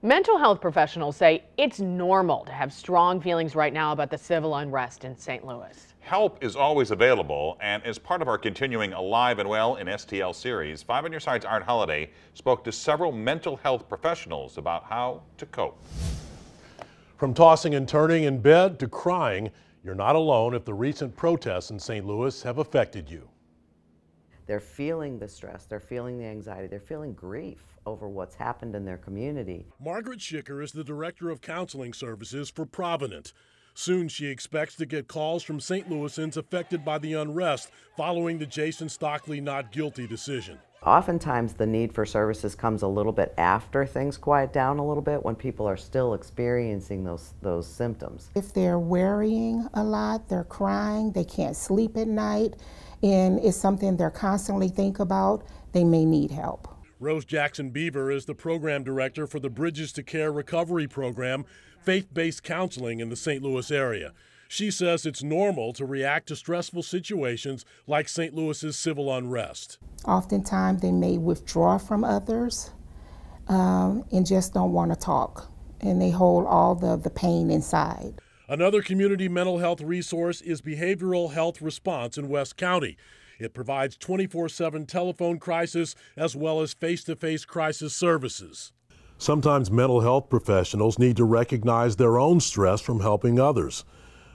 Mental health professionals say it's normal to have strong feelings right now about the civil unrest in St. Louis. Help is always available, and as part of our continuing Alive and Well in STL series, 5 on Your Side's Art Holliday spoke to several mental health professionals about how to cope. From tossing and turning in bed to crying, you're not alone if the recent protests in St. Louis have affected you. They're feeling the stress, they're feeling the anxiety, they're feeling grief over what's happened in their community. Margaret Schicker is the Director of Counseling Services for Provident. Soon she expects to get calls from St. Louisans affected by the unrest following the Jason Stockley not guilty decision. Oftentimes the need for services comes a little bit after things quiet down a little bit, when people are still experiencing those symptoms. If they're worrying a lot, they're crying, they can't sleep at night, and it's something they're constantly thinking about, they may need help. Rose Jackson Beaver is the program director for the Bridges to Care recovery program, faith-based counseling in the St. Louis area. She says it's normal to react to stressful situations like St. Louis's civil unrest. Oftentimes they may withdraw from others and just don't want to talk, and they hold all the pain inside. Another community mental health resource is Behavioral Health Response in West County. It provides 24/7 telephone crisis as well as face-to-face crisis services. Sometimes mental health professionals need to recognize their own stress from helping others.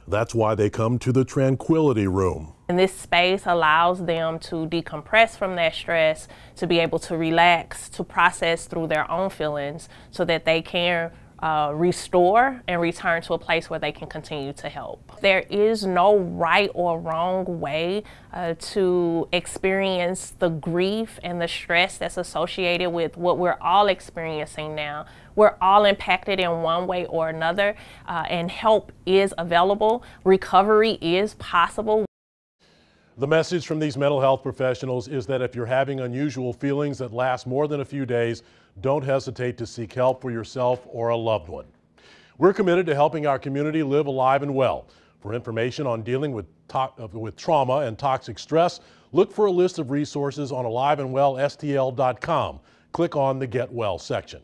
That's why they come to the Tranquility Room. And this space allows them to decompress from their stress, to be able to relax, to process through their own feelings so that they can restore and return to a place where they can continue to help. There is no right or wrong way to experience the grief and the stress that's associated with what we're all experiencing now. We're all impacted in one way or another, and help is available. Recovery is possible. The message from these mental health professionals is that if you're having unusual feelings that last more than a few days, don't hesitate to seek help for yourself or a loved one. We're committed to helping our community live alive and well. For information on dealing with trauma and toxic stress, look for a list of resources on aliveandwellstl.com. Click on the Get Well section.